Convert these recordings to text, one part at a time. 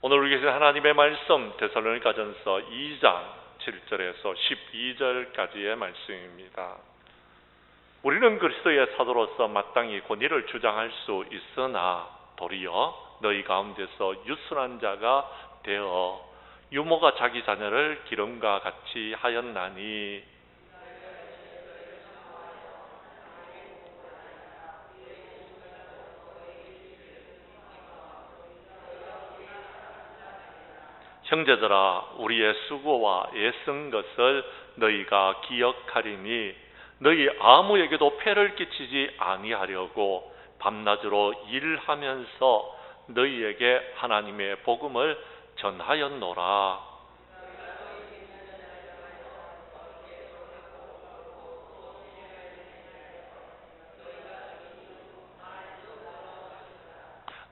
오늘 우리 계신 하나님의 말씀 데살로니가전서 2장 7절에서 12절까지의 말씀입니다. 우리는 그리스도의 사도로서 마땅히 권위를 주장할 수 있으나 도리어 너희 가운데서 유순한 자가 되어 유모가 자기 자녀를 기름과 같이 하였나니 형제들아, 우리의 수고와 애쓴 것을 너희가 기억하리니 너희 아무에게도 폐를 끼치지 아니하려고 밤낮으로 일하면서 너희에게 하나님의 복음을 전하였노라.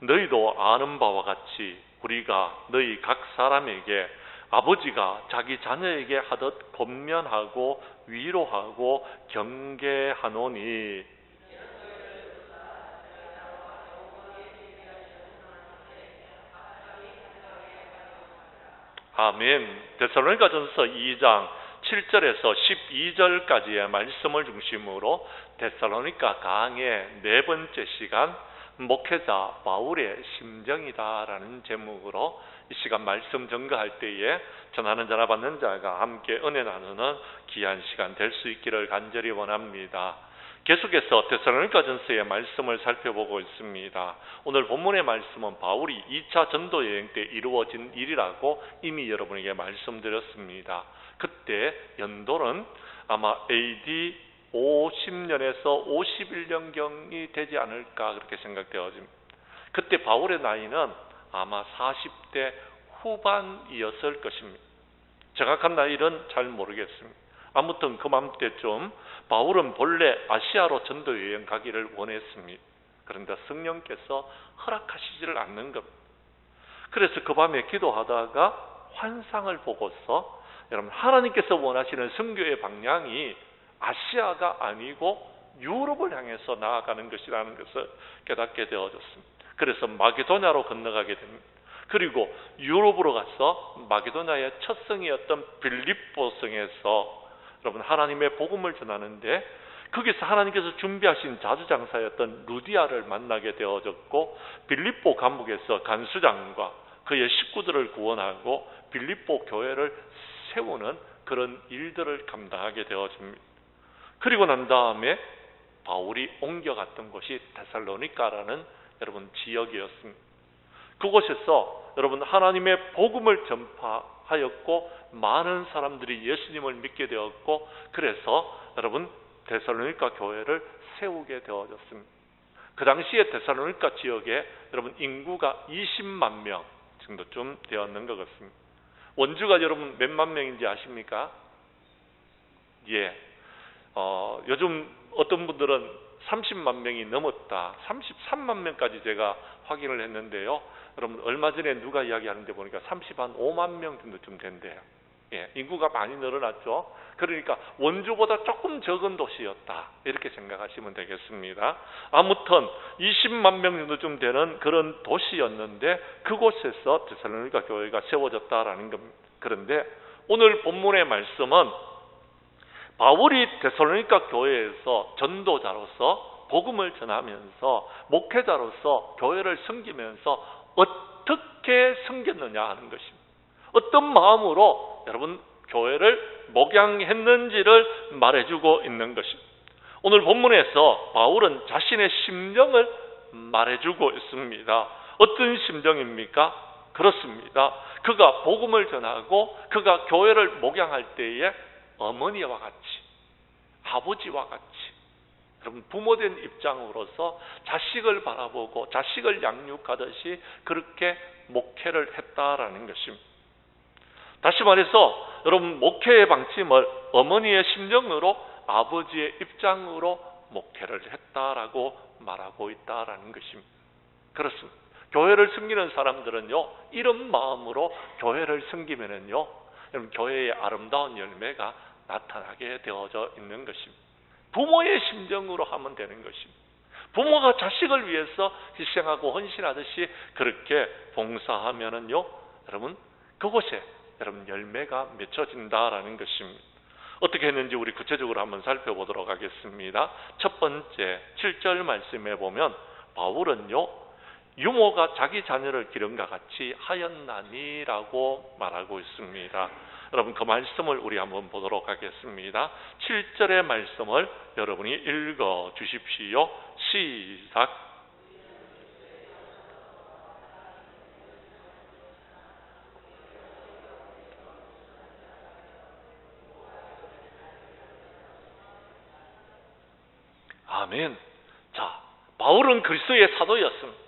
너희도 아는 바와 같이 우리가 너희 각 사람에게 아버지가 자기 자녀에게 하듯 권면하고 위로하고 경계하노니 아멘. 데살로니가전서 2장 7절에서 12절까지의 말씀을 중심으로 데살로니가 강의 네 번째 시간 목회자 바울의 심정이다라는 제목으로 이 시간 말씀 전가할 때에 전하는 자나 받는 자가 함께 은혜 나누는 귀한 시간 될 수 있기를 간절히 원합니다. 계속해서 데살로니가전서의 말씀을 살펴보고 있습니다. 오늘 본문의 말씀은 바울이 2차 전도 여행 때 이루어진 일이라고 이미 여러분에게 말씀드렸습니다. 그때 연도는 아마 AD 50년에서 51년경이 되지 않을까 그렇게 생각되어집니다. 그때 바울의 나이는 아마 40대 후반이었을 것입니다. 정확한 나이는 잘 모르겠습니다. 아무튼 그맘때쯤 바울은 본래 아시아로 전도 여행 가기를 원했습니다. 그런데 성령께서 허락하시지를 않는 겁니다. 그래서 그 밤에 기도하다가 환상을 보고서 여러분 하나님께서 원하시는 선교의 방향이 아시아가 아니고 유럽을 향해서 나아가는 것이라는 것을 깨닫게 되어졌습니다. 그래서 마게도냐로 건너가게 됩니다. 그리고 유럽으로 가서 마게도냐의 첫 성이었던 빌립보 성에서 여러분 하나님의 복음을 전하는데 거기서 하나님께서 준비하신 자주장사였던 루디아를 만나게 되어졌고 빌립보 감옥에서 간수장과 그의 식구들을 구원하고 빌립보 교회를 세우는 그런 일들을 감당하게 되어집니다. 그리고 난 다음에 바울이 옮겨갔던 곳이 데살로니가라는 여러분 지역이었습니다. 그곳에서 여러분 하나님의 복음을 전파하였고 많은 사람들이 예수님을 믿게 되었고 그래서 여러분 데살로니가 교회를 세우게 되어졌습니다. 그 당시에 데살로니가 지역에 여러분 인구가 20만 명 정도쯤 되었는 것 같습니다. 원주가 여러분 몇만 명인지 아십니까? 예. 요즘 어떤 분들은 30만 명이 넘었다, 33만 명까지 제가 확인을 했는데요. 여러분 얼마 전에 누가 이야기하는데 보니까 35만 명 정도쯤 된대요. 예, 인구가 많이 늘어났죠. 그러니까 원주보다 조금 적은 도시였다 이렇게 생각하시면 되겠습니다. 아무튼 20만 명 정도쯤 되는 그런 도시였는데 그곳에서 데살로니가 교회가 세워졌다라는 겁니다. 그런데 오늘 본문의 말씀은 바울이 데살로니가 교회에서 전도자로서 복음을 전하면서 목회자로서 교회를 섬기면서 어떻게 섬겼느냐 하는 것입니다. 어떤 마음으로 여러분 교회를 목양했는지를 말해주고 있는 것입니다. 오늘 본문에서 바울은 자신의 심정을 말해주고 있습니다. 어떤 심정입니까? 그렇습니다. 그가 복음을 전하고 그가 교회를 목양할 때에 어머니와 같이, 아버지와 같이, 여러분 부모된 입장으로서 자식을 바라보고 자식을 양육하듯이 그렇게 목회를 했다라는 것입니다. 다시 말해서 여러분 목회의 방침을 어머니의 심정으로 아버지의 입장으로 목회를 했다라고 말하고 있다라는 것입니다. 그렇습니다. 교회를 섬기는 사람들은요 이런 마음으로 교회를 섬기면은요 여러분 교회의 아름다운 열매가 나타나게 되어져 있는 것입니다. 부모의 심정으로 하면 되는 것입니다. 부모가 자식을 위해서 희생하고 헌신하듯이 그렇게 봉사하면은요, 여러분, 그곳에 여러분 열매가 맺혀진다라는 것입니다. 어떻게 했는지 우리 구체적으로 한번 살펴보도록 하겠습니다. 첫 번째 7절 말씀에 보면 바울은요, 유모가 자기 자녀를 기름과 같이 하였나니라고 말하고 있습니다. 여러분, 그 말씀을 우리 한번 보도록 하겠습니다. 7절의 말씀을 여러분이 읽어 주십시오. 시작. 아멘. 자, 바울은 그리스도의 사도였습니다.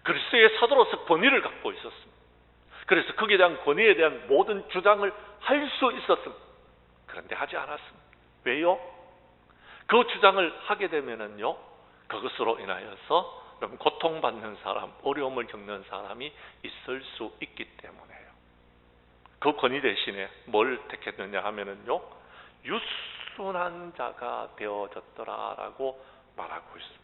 그리스도의 사도로서 권위를 갖고 있었습니다. 그래서 거기에 대한 권위에 대한 모든 주장을 할 수 있었습니다. 그런데 하지 않았습니다. 왜요? 그 주장을 하게 되면은요, 그것으로 인하여서 고통받는 사람, 어려움을 겪는 사람이 있을 수 있기 때문에요. 그 권위 대신에 뭘 택했느냐 하면은요, 유순한 자가 되어졌더라라고 말하고 있습니다.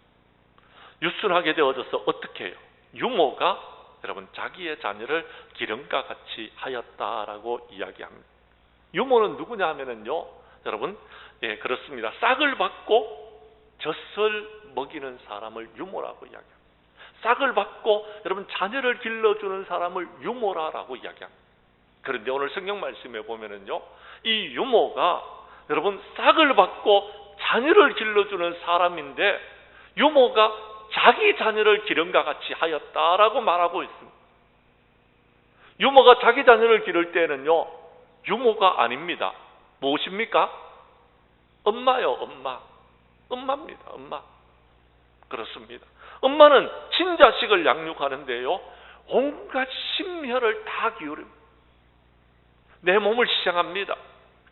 유순하게 되어져서 어떻게 해요? 유모가 여러분 자기의 자녀를 기름과 같이 하였다라고 이야기합니다. 유모는 누구냐 하면은요, 여러분, 예, 그렇습니다. 싹을 받고 젖을 먹이는 사람을 유모라고 이야기합니다. 싹을 받고 여러분 자녀를 길러주는 사람을 유모라라고 이야기합니다. 그런데 오늘 성경 말씀에 보면은요, 이 유모가 여러분 싹을 받고 자녀를 길러주는 사람인데 유모가 자기 자녀를 기름과 같이 하였다라고 말하고 있습니다. 유모가 자기 자녀를 기를 때는요, 유모가 아닙니다. 무엇입니까? 엄마요, 엄마. 엄마입니다, 엄마. 그렇습니다. 엄마는 친자식을 양육하는데요, 온갖 심혈을 다 기울입니다. 내 몸을 희생합니다.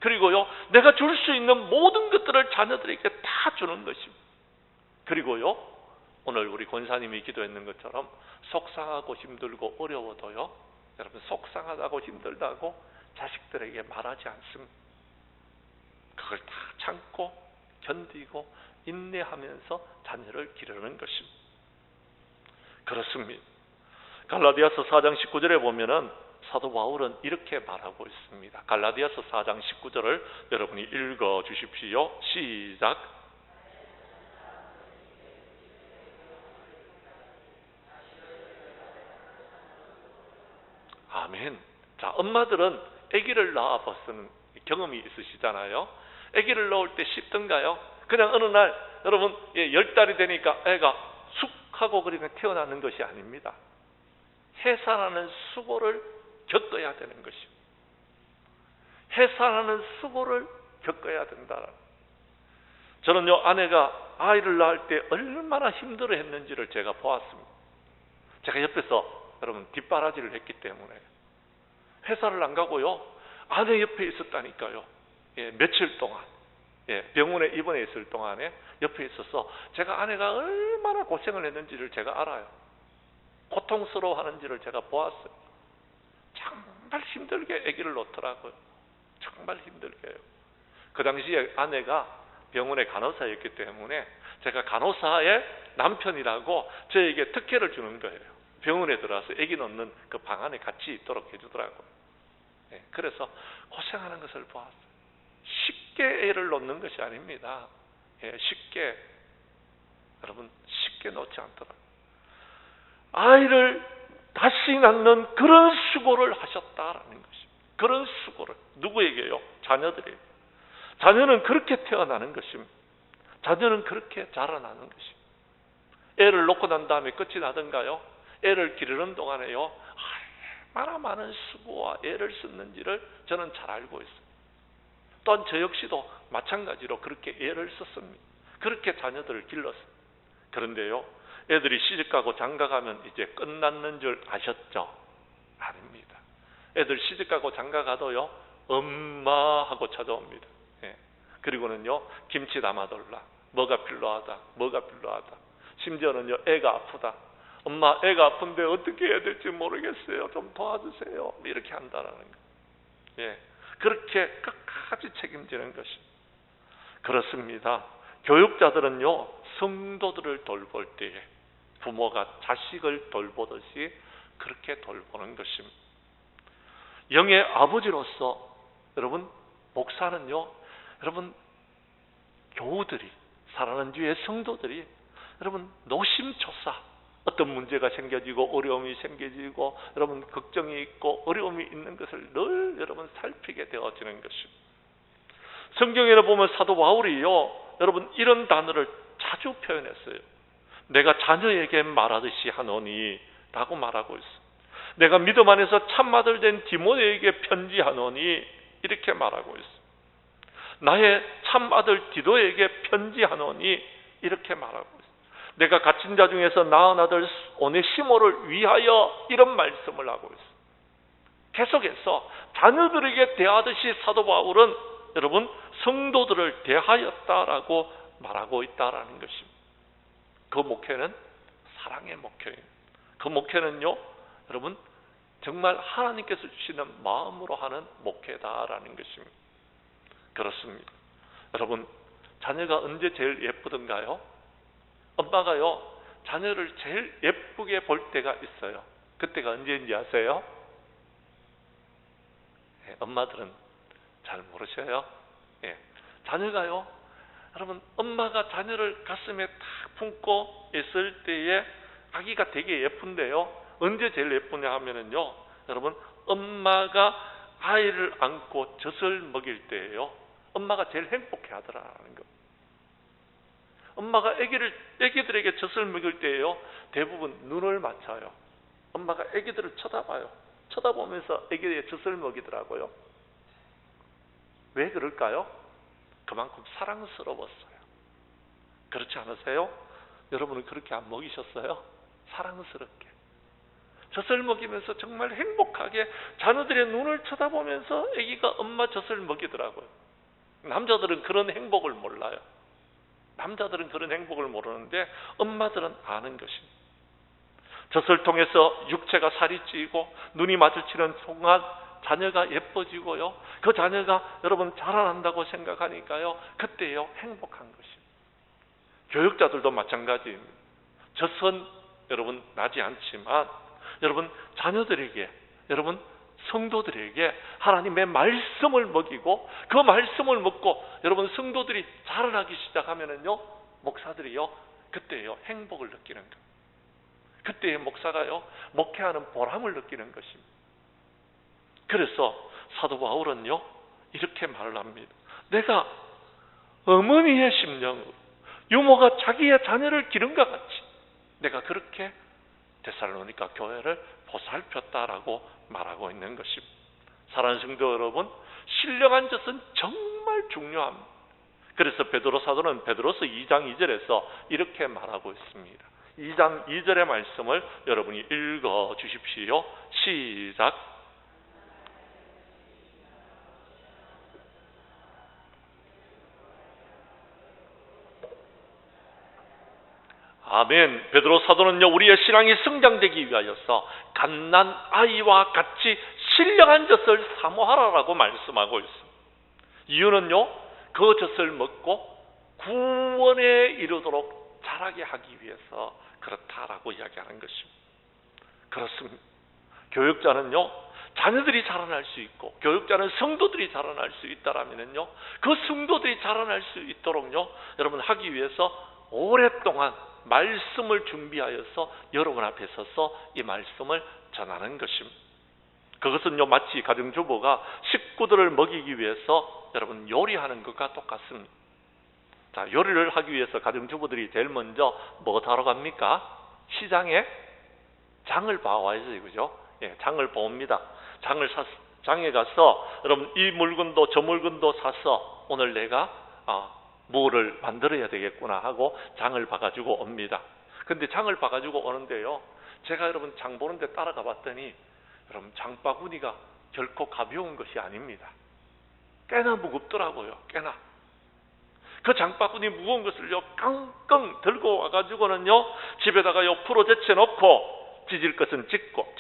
그리고요, 내가 줄 수 있는 모든 것들을 자녀들에게 다 주는 것입니다. 그리고요, 오늘 우리 권사님이 기도했는 것처럼 속상하고 힘들고 어려워도요, 여러분 속상하다고 힘들다고 자식들에게 말하지 않습니다. 그걸 다 참고 견디고 인내하면서 자녀를 기르는 것입니다. 그렇습니다. 갈라디아서 4장 19절에 보면은 사도 바울은 이렇게 말하고 있습니다. 갈라디아서 4장 19절을 여러분이 읽어 주십시오. 시작. 아멘. 자, 엄마들은 아기를 낳아 봤는 경험이 있으시잖아요. 아기를 낳을 때 쉽던가요? 그냥 어느 날 여러분 10달이 되니까 애가 쑥 하고 그러면 태어나는 것이 아닙니다. 해산하는 수고를 겪어야 되는 것입니다. 해산하는 수고를 겪어야 된다. 저는요, 아내가 아이를 낳을 때 얼마나 힘들어 했는지를 제가 보았습니다. 제가 옆에서 여러분 뒷바라지를 했기 때문에 회사를 안 가고요, 아내 옆에 있었다니까요. 예, 며칠 동안, 예, 병원에 입원해 있을 동안에 옆에 있어서 제가 아내가 얼마나 고생을 했는지를 제가 알아요. 고통스러워하는지를 제가 보았어요. 정말 힘들게 아기를 놓더라고요. 정말 힘들게 해요. 그 당시에 아내가 병원의 간호사였기 때문에 제가 간호사의 남편이라고 저에게 특혜를 주는 거예요. 병원에 들어와서 아기 놓는 그 방 안에 같이 있도록 해주더라고요. 예, 그래서 고생하는 것을 보았어요. 쉽게 애를 놓는 것이 아닙니다. 예, 쉽게, 여러분 쉽게 놓지 않더라고요. 아이를 다시 낳는 그런 수고를 하셨다라는 것입니다. 그런 수고를. 누구에게요? 자녀들에게. 자녀는 그렇게 태어나는 것입니다. 자녀는 그렇게 자라나는 것입니다. 애를 놓고 난 다음에 끝이 나던가요? 애를 기르는 동안에요, 얼마나 많은 수고와 애를 썼는지를 저는 잘 알고 있습니다. 또한 저 역시도 마찬가지로 그렇게 애를 썼습니다. 그렇게 자녀들을 길렀습니다. 그런데요, 애들이 시집가고 장가가면 이제 끝났는 줄 아셨죠? 아닙니다. 애들 시집가고 장가가도요, 엄마 하고 찾아옵니다. 예. 그리고는요, 김치 담아달라. 뭐가 필요하다. 뭐가 필요하다. 심지어는요, 애가 아프다. 엄마, 애가 아픈데 어떻게 해야 될지 모르겠어요. 좀 도와주세요. 이렇게 한다라는 거예요. 예. 그렇게 끝까지 책임지는 것입니다. 그렇습니다. 교육자들은요, 성도들을 돌볼 때에 부모가 자식을 돌보듯이 그렇게 돌보는 것입니다. 영의 아버지로서 여러분, 목사는요, 여러분, 교우들이, 사랑하는 주의 성도들이 여러분 노심초사 어떤 문제가 생겨지고 어려움이 생겨지고 여러분 걱정이 있고 어려움이 있는 것을 늘 여러분 살피게 되어지는 것입니다. 성경에는 보면 사도 바울이요, 여러분 이런 단어를 자주 표현했어요. 내가 자녀에게 말하듯이 하노니 라고 말하고 있어요. 내가 믿음 안에서 참아들 된 디모데에게 편지하노니 이렇게 말하고 있어요. 나의 참아들 디도에게 편지하노니 이렇게 말하고 있어요. 내가 갇힌 자 중에서 낳은 아들 오네시모를 위하여 이런 말씀을 하고 있어요. 계속해서 자녀들에게 대하듯이 사도 바울은 여러분 성도들을 대하였다라고 말하고 있다라는 것입니다. 그 목회는 사랑의 목회입니다. 그 목회는요, 여러분 정말 하나님께서 주시는 마음으로 하는 목회다라는 것입니다. 그렇습니다. 여러분, 자녀가 언제 제일 예쁘던가요? 엄마가요, 자녀를 제일 예쁘게 볼 때가 있어요. 그때가 언제인지 아세요? 네, 엄마들은 잘 모르셔요. 네, 자녀가요, 여러분 엄마가 자녀를 가슴에 탁 품고 있을 때에 아기가 되게 예쁜데요, 언제 제일 예쁘냐 하면은요, 여러분 엄마가 아이를 안고 젖을 먹일 때예요. 엄마가 제일 행복해 하더라는 거. 엄마가 애기들에게 젖을 먹일 때예요, 대부분 눈을 맞춰요. 엄마가 애기들을 쳐다봐요. 쳐다보면서 애기의 젖을 먹이더라고요. 왜 그럴까요? 그만큼 사랑스러웠어요. 그렇지 않으세요? 여러분은 그렇게 안 먹이셨어요? 사랑스럽게 젖을 먹이면서 정말 행복하게 자녀들의 눈을 쳐다보면서 아기가 엄마 젖을 먹이더라고요. 남자들은 그런 행복을 몰라요. 남자들은 그런 행복을 모르는데 엄마들은 아는 것입니다. 젖을 통해서 육체가 살이 찌고 눈이 마주치는 순간 자녀가 예뻐지고요, 그 자녀가 여러분 자라난다고 생각하니까요, 그때요 행복한 것입니다. 교육자들도 마찬가지입니다. 젖은 여러분 나지 않지만 여러분 자녀들에게, 여러분 성도들에게 하나님의 말씀을 먹이고 그 말씀을 먹고 여러분 성도들이 자라나기 시작하면은요, 목사들이요 그때요 행복을 느끼는 것. 그때의 목사가요 목회하는 보람을 느끼는 것입니다. 그래서 사도 바울은요 이렇게 말을 합니다. 내가 어머니의 심령으로 유모가 자기의 자녀를 기른것 같이 내가 그렇게 데살로니가 교회를 보살폈다라고 말하고 있는 것입니다. 사랑하는 성도 여러분, 신령한 젖은 정말 중요합니다. 그래서 베드로 사도는 베드로서 2장 2절에서 이렇게 말하고 있습니다. 2장 2절의 말씀을 여러분이 읽어 주십시오. 시작. 아멘. 베드로 사도는요 우리의 신앙이 성장되기 위하여서 갓난 아이와 같이 신령한 젖을 사모하라라고 말씀하고 있습니다. 이유는요, 그 젖을 먹고 구원에 이르도록 자라게 하기 위해서 그렇다라고 이야기하는 것입니다. 그렇습니다. 교육자는요 자녀들이 자라날 수 있고 교육자는 성도들이 자라날 수 있다라면요, 그 성도들이 자라날 수 있도록요 여러분 하기 위해서 오랫동안 말씀을 준비하여서 여러분 앞에 서서 이 말씀을 전하는 것입니다. 그것은요 마치 가정주부가 식구들을 먹이기 위해서 여러분 요리하는 것과 똑같습니다. 자, 요리를 하기 위해서 가정주부들이 제일 먼저 뭐 사러 갑니까? 시장에 장을 봐와야지, 그죠? 예, 장을 봅니다. 장에 가서 여러분 이 물건도 저 물건도 사서 오늘 내가 뭐를 만들어야 되겠구나 하고 장을 봐가지고 옵니다. 근데 장을 봐가지고 오는데요, 제가 여러분 장 보는 데 따라가 봤더니 여러분 장바구니가 결코 가벼운 것이 아닙니다. 꽤나 무겁더라고요. 꽤나. 그 장바구니 무거운 것을요 깡깡 들고 와가지고는요 집에다가요 풀어 제쳐놓고 찢을 것은 찢고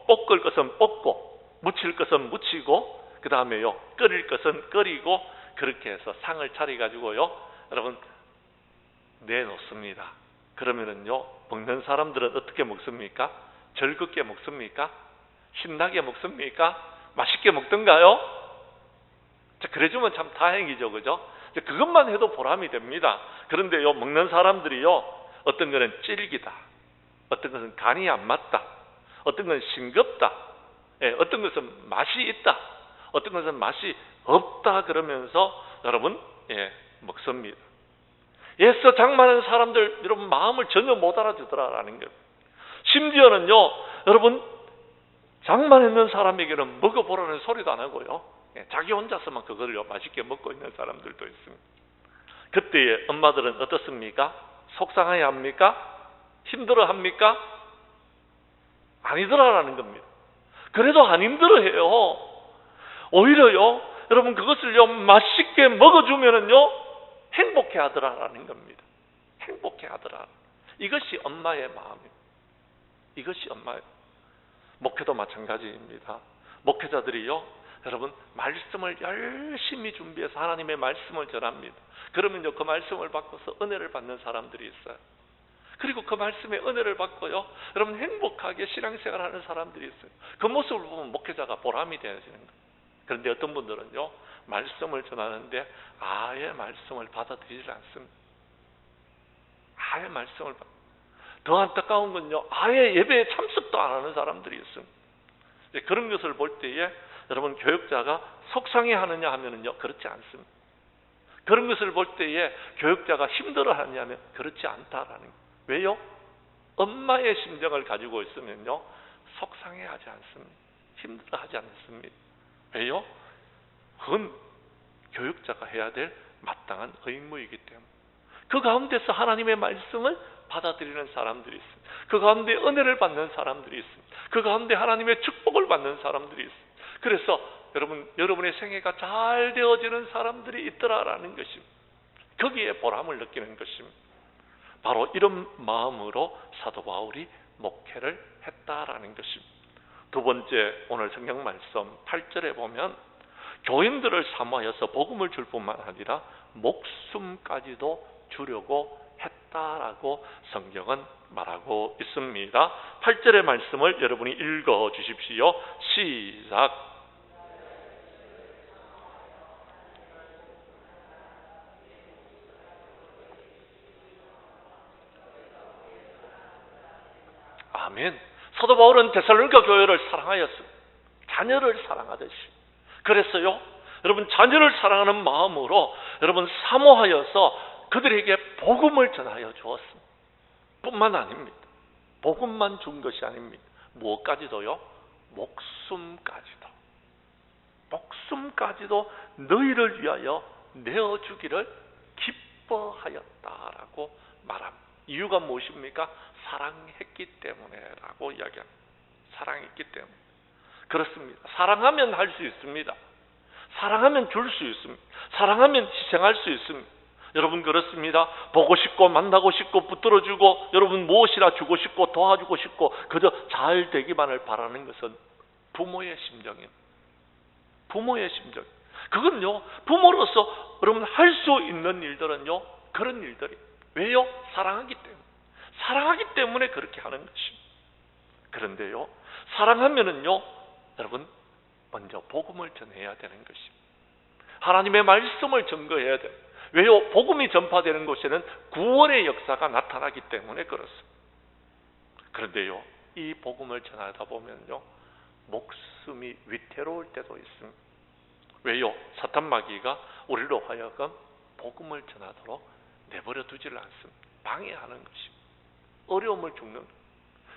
볶을 것은 볶고 무칠 것은 무치고 그 다음에요 끓일 것은 끓이고 그렇게 해서 상을 차려가지고요 여러분 내놓습니다. 그러면은요, 먹는 사람들은 어떻게 먹습니까? 즐겁게 먹습니까? 신나게 먹습니까? 맛있게 먹던가요? 자, 그래주면 참 다행이죠, 그죠? 그것만 해도 보람이 됩니다. 그런데요, 먹는 사람들이요, 어떤 것은 질기다, 어떤 것은 간이 안 맞다, 어떤 것은 싱겁다, 어떤 것은 맛이 있다, 어떤 것은 맛이 없다 그러면서 여러분 먹습니다. 예서 장만한 사람들 여러분 마음을 전혀 못 알아주더라라는 거예요. 심지어는요, 여러분 장만했는 사람에게는 먹어보라는 소리도 안 하고요, 자기 혼자서만 그거를 맛있게 먹고 있는 사람들도 있습니다. 그때에 엄마들은 어떻습니까? 속상해 합니까? 힘들어 합니까? 아니더라라는 겁니다. 그래도 안 힘들어해요. 오히려요, 여러분 그것을요 맛있게 먹어주면은요 행복해 하더라라는 겁니다. 행복해 하더라. 이것이 엄마의 마음입니다. 이것이 엄마의. 목회도 마찬가지입니다. 목회자들이요, 여러분 말씀을 열심히 준비해서 하나님의 말씀을 전합니다. 그러면요 그 말씀을 받고서 은혜를 받는 사람들이 있어요. 그리고 그 말씀에 은혜를 받고요, 여러분 행복하게 신앙생활하는 사람들이 있어요. 그 모습을 보면 목회자가 보람이 되어지는 거예요. 그런데 어떤 분들은요, 말씀을 전하는데 아예 말씀을 받아들이지 않습니다. 아예 말씀을 더 안타까운 건요, 아예 예배에 참석도 안 하는 사람들이 있습니다. 그런 것을 볼 때에 여러분 교육자가 속상해 하느냐 하면은요 그렇지 않습니다. 그런 것을 볼 때에 교육자가 힘들어 하느냐 하면 그렇지 않다라는 거예요. 왜요? 엄마의 심정을 가지고 있으면요 속상해 하지 않습니다. 힘들어 하지 않습니다. 왜요? 그건 교육자가 해야 될 마땅한 의무이기 때문에. 그 가운데서 하나님의 말씀을 받아들이는 사람들이 있습니다. 그 가운데 은혜를 받는 사람들이 있습니다. 그 가운데 하나님의 축복을 받는 사람들이 있습니다. 그래서 여러분의 생애가 잘 되어지는 사람들이 있더라라는 것입니다. 거기에 보람을 느끼는 것입니다. 바로 이런 마음으로 사도 바울이 목회를 했다라는 것입니다. 두 번째, 오늘 성경 말씀 8절에 보면 교인들을 사모하여서 복음을 줄 뿐만 아니라 목숨까지도 주려고 했다라고 성경은 말하고 있습니다. 8절의 말씀을 여러분이 읽어 주십시오. 시작. 아멘. 사도 바울은 데살로니가 교회를 사랑하였습니다. 자녀를 사랑하듯이. 그래서요, 여러분 자녀를 사랑하는 마음으로 여러분 사모하여서 그들에게 복음을 전하여 주었습니다. 뿐만 아닙니다. 복음만 준 것이 아닙니다. 무엇까지도요? 목숨까지도. 목숨까지도 너희를 위하여 내어주기를 기뻐하였다라고 말합니다. 이유가 무엇입니까? 사랑했기 때문에라고 이야기합니다. 사랑했기 때문에. 그렇습니다. 사랑하면 할 수 있습니다. 사랑하면 줄 수 있습니다. 사랑하면 희생할 수 있습니다. 여러분 그렇습니다. 보고 싶고 만나고 싶고 붙들어주고 여러분 무엇이나 주고 싶고 도와주고 싶고 그저 잘 되기만을 바라는 것은 부모의 심정입니다. 부모의 심정. 그건요 부모로서 여러분 할 수 있는 일들은요 그런 일들이. 왜요? 사랑하기 때문에. 사랑하기 때문에 그렇게 하는 것입니다. 그런데요 사랑하면은요 여러분 먼저 복음을 전해야 되는 것입니다. 하나님의 말씀을 증거해야 돼요. 왜요? 복음이 전파되는 곳에는 구원의 역사가 나타나기 때문에 그렇습니다. 그런데요 이 복음을 전하다 보면요 목숨이 위태로울 때도 있습니다. 왜요? 사탄 마귀가 우리로 하여금 복음을 전하도록 내버려 두지를 않습니다. 방해하는 것입니다. 어려움을 죽는,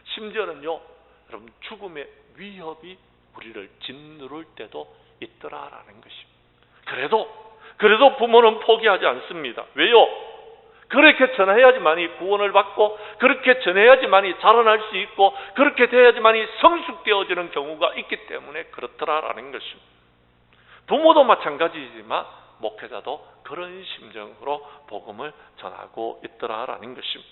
심지어는요 여러분 죽음의 위협이 우리를 짓누를 때도 있더라라는 것입니다. 그래도 부모는 포기하지 않습니다. 왜요? 그렇게 전해야지만이 구원을 받고 그렇게 전해야지만이 자라날 수 있고 그렇게 돼야지만이 성숙되어지는 경우가 있기 때문에 그렇더라라는 것입니다. 부모도 마찬가지지만 목회자도 그런 심정으로 복음을 전하고 있더라라는 것입니다.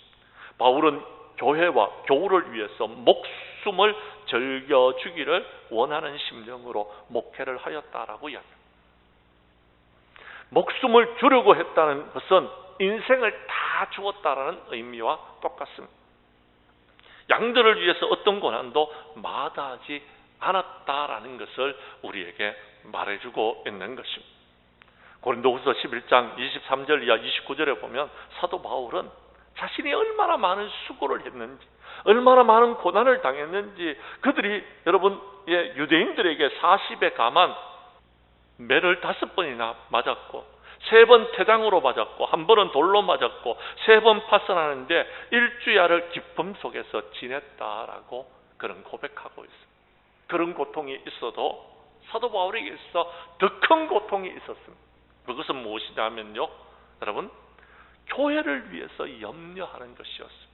바울은 교회와 교우를 위해서 목숨을 즐겨주기를 원하는 심정으로 목회를 하였다라고 이야기합니다. 목숨을 주려고 했다는 것은 인생을 다 주었다라는 의미와 똑같습니다. 양들을 위해서 어떤 고난도 마다하지 않았다라는 것을 우리에게 말해주고 있는 것입니다. 고린도후서 11장 23절 이하 29절에 보면 사도 바울은 자신이 얼마나 많은 수고를 했는지, 얼마나 많은 고난을 당했는지, 그들이 여러분 유대인들에게 40에 감한 매를 5번이나 맞았고, 3번 태장으로 맞았고, 1번은 돌로 맞았고, 3번 파선하는데 일주야를 기쁨 속에서 지냈다라고 그런 고백하고 있습니다. 그런 고통이 있어도 사도 바울에게 있어 더 큰 고통이 있었습니다. 그것은 무엇이냐면요, 여러분, 교회를 위해서 염려하는 것이었습니다.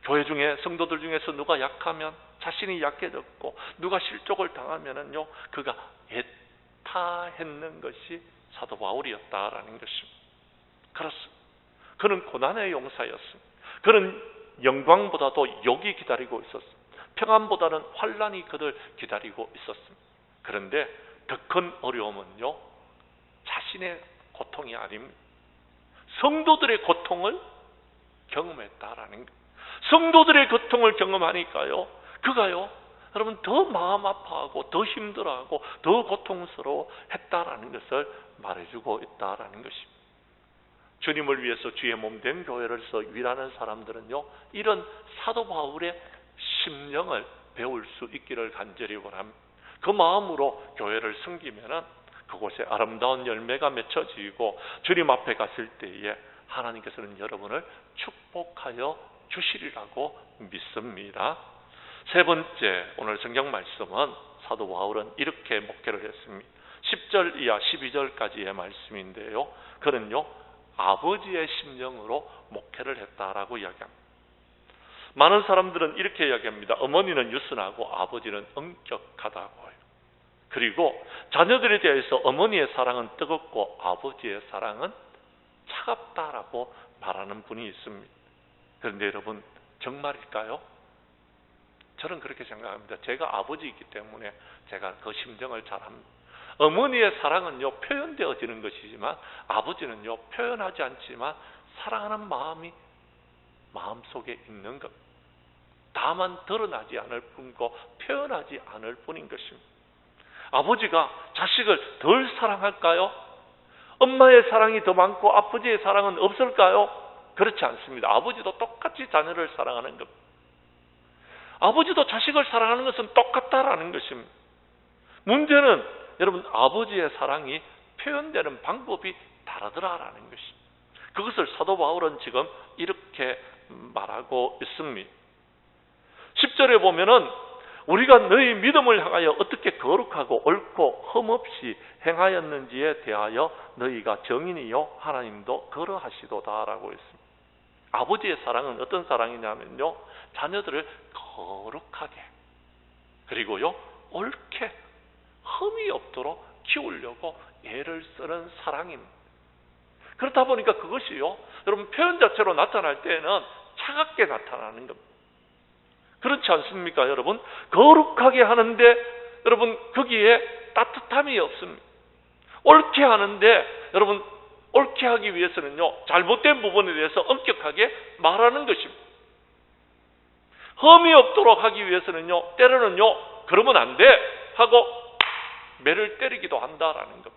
교회 중에 성도들 중에서 누가 약하면 자신이 약해졌고, 누가 실족을 당하면은요 그가 애타했는 것이 사도 바울이었다라는 것입니다. 그렇습니다. 그는 고난의 용사였습니다. 그는 영광보다도 욕이 기다리고 있었습니다. 평안보다는 환난이 그를 기다리고 있었습니다. 그런데 더 큰 어려움은요, 자신의 고통이 아닙니다. 성도들의 고통을 경험했다라는 것. 성도들의 고통을 경험하니까요, 그가요, 여러분, 더 마음 아파하고 더 힘들어하고 더 고통스러워 했다라는 것을 말해주고 있다라는 것입니다. 주님을 위해서 주의 몸 된 교회를 위하는 사람들은요, 이런 사도 바울의 심령을 배울 수 있기를 간절히 원합니다. 그 마음으로 교회를 섬기면은 그곳에 아름다운 열매가 맺혀지고 주님 앞에 갔을 때에 하나님께서는 여러분을 축복하여 주시리라고 믿습니다. 세 번째, 오늘 성경 말씀은 사도 바울은 이렇게 목회를 했습니다. 10절 이하 12절까지의 말씀인데요, 그는요 아버지의 심령으로 목회를 했다라고 이야기합니다. 많은 사람들은 이렇게 이야기합니다. 어머니는 유순하고 아버지는 엄격하다고 해요. 그리고 자녀들에 대해서 어머니의 사랑은 뜨겁고 아버지의 사랑은 차갑다라고 말하는 분이 있습니다. 그런데 여러분, 정말일까요? 저는 그렇게 생각합니다. 제가 아버지이기 때문에 제가 그 심정을 잘 압니다. 어머니의 사랑은요 표현되어지는 것이지만, 아버지는요 표현하지 않지만 사랑하는 마음이 마음속에 있는 것, 다만 드러나지 않을 뿐이고 표현하지 않을 뿐인 것입니다. 아버지가 자식을 덜 사랑할까요? 엄마의 사랑이 더 많고 아버지의 사랑은 없을까요? 그렇지 않습니다. 아버지도 똑같이 자녀를 사랑하는 것, 아버지도 자식을 사랑하는 것은 똑같다라는 것입니다. 문제는 여러분, 아버지의 사랑이 표현되는 방법이 다르더라라는 것입니다. 그것을 사도 바울은 지금 이렇게 말하고 있습니다. 10절에 보면은 우리가 너희 믿음을 향하여 어떻게 거룩하고 옳고 흠없이 행하였는지에 대하여 너희가 정인이요 하나님도 그러하시도다라고 했습니다. 아버지의 사랑은 어떤 사랑이냐면요, 자녀들을 거룩하게, 그리고요 옳게, 흠이 없도록 키우려고 애를 쓰는 사랑입니다. 그렇다 보니까 그것이요, 여러분, 표현 자체로 나타날 때에는 차갑게 나타나는 겁니다. 그렇지 않습니까, 여러분? 거룩하게 하는데 여러분 거기에 따뜻함이 없습니다. 옳게 하는데 여러분, 옳게 하기 위해서는요 잘못된 부분에 대해서 엄격하게 말하는 것입니다. 흠이 없도록 하기 위해서는요 때로는요 그러면 안 돼 하고 매를 때리기도 한다라는 겁니다.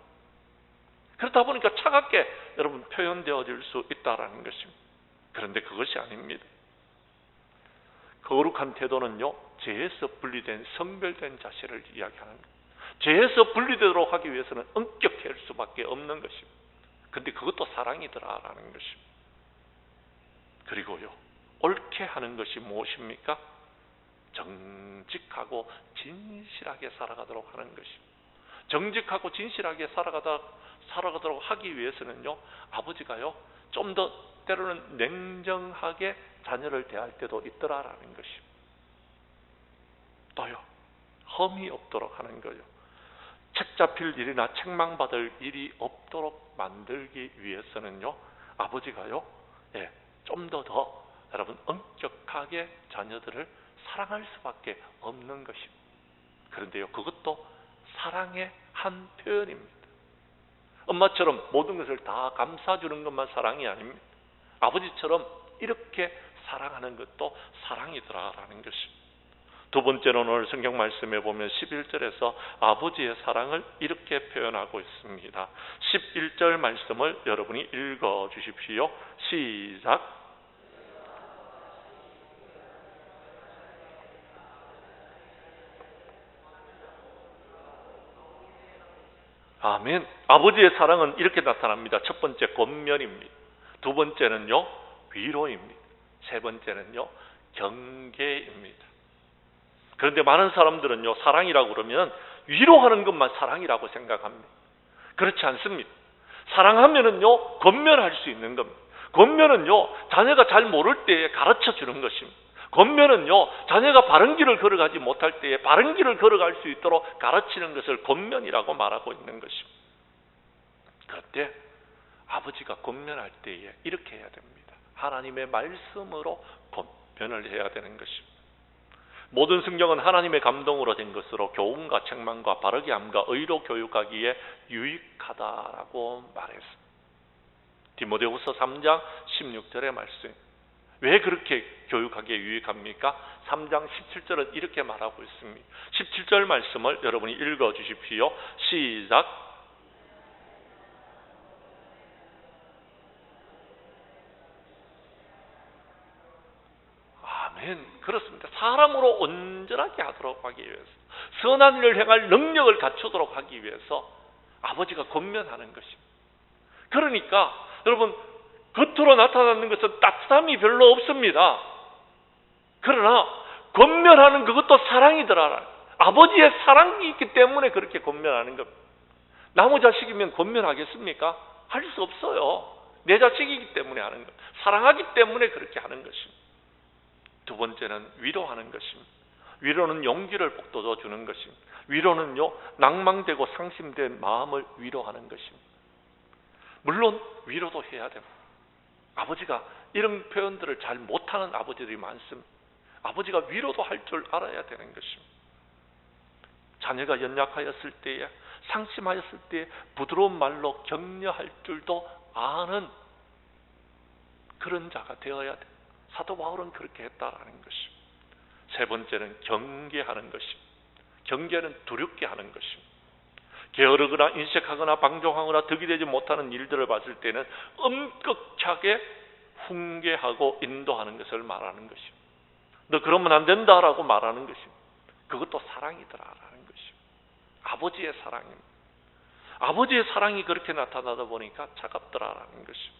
그렇다 보니까 차갑게 여러분 표현되어질 수 있다라는 것입니다. 그런데 그것이 아닙니다. 거룩한 태도는요 죄에서 분리된 성별된 자세를 이야기하는 겁니다. 죄에서 분리되도록 하기 위해서는 엄격할 수밖에 없는 것입니다. 그런데 그것도 사랑이더라라는 것입니다. 그리고요 옳게 하는 것이 무엇입니까? 정직하고 진실하게 살아가도록 하는 것입니다. 정직하고 진실하게 살아가도록 하기 위해서는요 아버지가요 좀 더 때로는 냉정하게 자녀를 대할 때도 있더라라는 것입니다. 또요 험이 없도록 하는 거예요. 책 잡힐 일이나 책망받을 일이 없도록 만들기 위해서는요 아버지가요 좀 더 여러분 엄격하게 자녀들을 사랑할 수밖에 없는 것입니다. 그런데요 그것도 사랑의 한 표현입니다. 엄마처럼 모든 것을 다 감싸주는 것만 사랑이 아닙니다. 아버지처럼 이렇게 사랑하는 것도 사랑이더라라는 것입니다. 두 번째로는 오늘 성경 말씀에 보면 11절에서 아버지의 사랑을 이렇게 표현하고 있습니다. 11절 말씀을 여러분이 읽어 주십시오. 시작. 아멘. 아버지의 사랑은 이렇게 나타납니다. 첫 번째 권면입니다. 두 번째는요 위로입니다. 세 번째는요 경계입니다. 그런데 많은 사람들은요 사랑이라고 그러면 위로하는 것만 사랑이라고 생각합니다. 그렇지 않습니다. 사랑하면은요 권면할 수 있는 겁니다. 권면은요 자녀가 잘 모를 때에 가르쳐 주는 것입니다. 권면은요 자녀가 바른 길을 걸어가지 못할 때에 바른 길을 걸어갈 수 있도록 가르치는 것을 권면이라고 말하고 있는 것입니다. 그런데 아버지가 권면할 때에 이렇게 해야 됩니다. 하나님의 말씀으로 권면을 해야 되는 것입니다. 모든 성경은 하나님의 감동으로 된 것으로 교훈과 책망과 바르게 함과 의로 교육하기에 유익하다라고 말했습니다. 디모데후서 3장 16절의 말씀. 왜 그렇게 교육하기에 유익합니까? 3장 17절은 이렇게 말하고 있습니다. 17절 말씀을 여러분이 읽어 주십시오. 시작. 아멘. 그렇습니다. 사람으로 온전하게 하도록 하기 위해서, 선한 일을 행할 능력을 갖추도록 하기 위해서 아버지가 권면하는 것입니다. 그러니까 여러분 겉으로 나타나는 것은 따뜻함이 별로 없습니다. 그러나 권면하는 그것도 사랑이더라. 아버지의 사랑이 있기 때문에 그렇게 권면하는 겁니다. 나무 자식이면 권면하겠습니까? 할 수 없어요. 내 자식이기 때문에 하는 것. 사랑하기 때문에 그렇게 하는 것입니다. 두 번째는 위로하는 것입니다. 위로는 용기를 북돋워 주는 것입니다. 위로는요 낭망되고 상심된 마음을 위로하는 것입니다. 물론 위로도 해야 됩니다. 아버지가 이런 표현들을 잘 못하는 아버지들이 많습니다. 아버지가 위로도 할 줄 알아야 되는 것입니다. 자녀가 연약하였을 때에, 상심하였을 때에 부드러운 말로 격려할 줄도 아는 그런 자가 되어야 돼요. 사도 바울은 그렇게 했다라는 것입니다. 세 번째는 경계하는 것입니다. 경계는 두렵게 하는 것입니다. 게으르거나 인색하거나 방종하거나 덕이 되지 못하는 일들을 봤을 때는 엄격하게 훈계하고 인도하는 것을 말하는 것입니다. 너 그러면 안 된다라고 말하는 것입니다. 그것도 사랑이더라라는 것입니다. 아버지의 사랑입니다. 아버지의 사랑이 그렇게 나타나다 보니까 차갑더라라는 것입니다.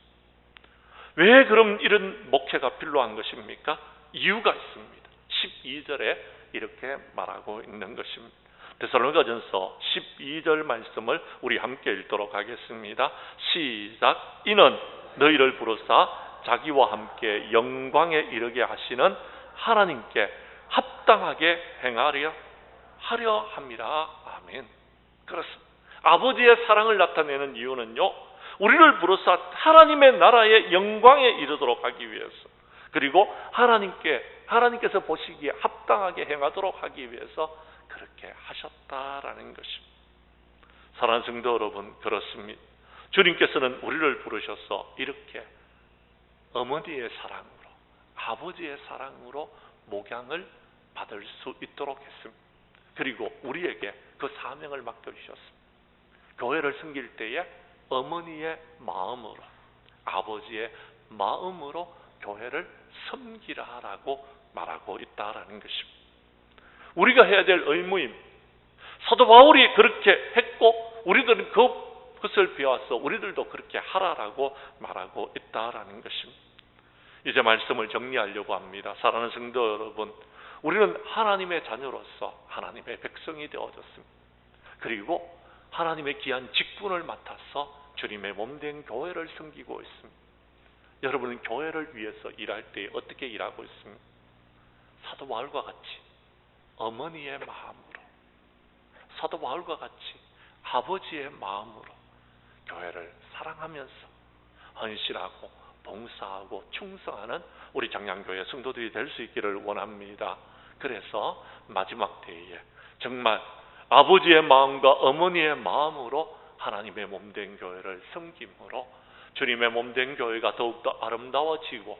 왜 그럼 이런 목회가 필요한 것입니까? 이유가 있습니다. 12절에 이렇게 말하고 있는 것입니다. 데살로니가전서 12절 말씀을 우리 함께 읽도록 하겠습니다. 시작. 이는 너희를 부르사 자기와 함께 영광에 이르게 하시는 하나님께 합당하게 행하려 함이라. 아멘. 그렇습니다. 아버지의 사랑을 나타내는 이유는요, 우리를 부르사 하나님의 나라의 영광에 이르도록 하기 위해서, 그리고 하나님께서 보시기에 합당하게 행하도록 하기 위해서 그렇게 하셨다라는 것입니다. 사랑하는 성도 여러분, 그렇습니다. 주님께서는 우리를 부르셔서 이렇게 어머니의 사랑으로, 아버지의 사랑으로 목양을 받을 수 있도록 했습니다. 그리고 우리에게 그 사명을 맡겨주셨습니다. 교회를 섬길 때에 어머니의 마음으로, 아버지의 마음으로 교회를 섬기라라고 말하고 있다라는 것입니다. 우리가 해야 될 의무입니다. 사도 바울이 그렇게 했고 우리들은 그것을 배워서 우리들도 그렇게 하라라고 말하고 있다라는 것입니다. 이제 말씀을 정리하려고 합니다. 사랑하는 성도 여러분, 우리는 하나님의 자녀로서 하나님의 백성이 되어졌습니다. 그리고 하나님의 귀한 직분을 맡아서 주님의 몸된 교회를 섬기고 있습니다. 여러분은 교회를 위해서 일할 때 어떻게 일하고 있습니까? 사도 바울과 같이 어머니의 마음으로, 사도 바울과 같이 아버지의 마음으로 교회를 사랑하면서 헌신하고 봉사하고 충성하는 우리 장량교회 성도들이 될 수 있기를 원합니다. 그래서 마지막 때에 정말 아버지의 마음과 어머니의 마음으로 하나님의 몸된 교회를 섬김으로 주님의 몸된 교회가 더욱더 아름다워지고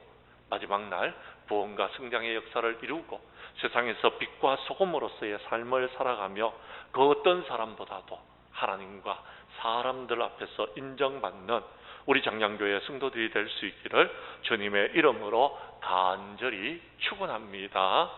마지막 날 부흥과 성장의 역사를 이루고 세상에서 빛과 소금으로서의 삶을 살아가며 그 어떤 사람보다도 하나님과 사람들 앞에서 인정받는 우리 장량교회 성도들이 될 수 있기를 주님의 이름으로 간절히 축원합니다.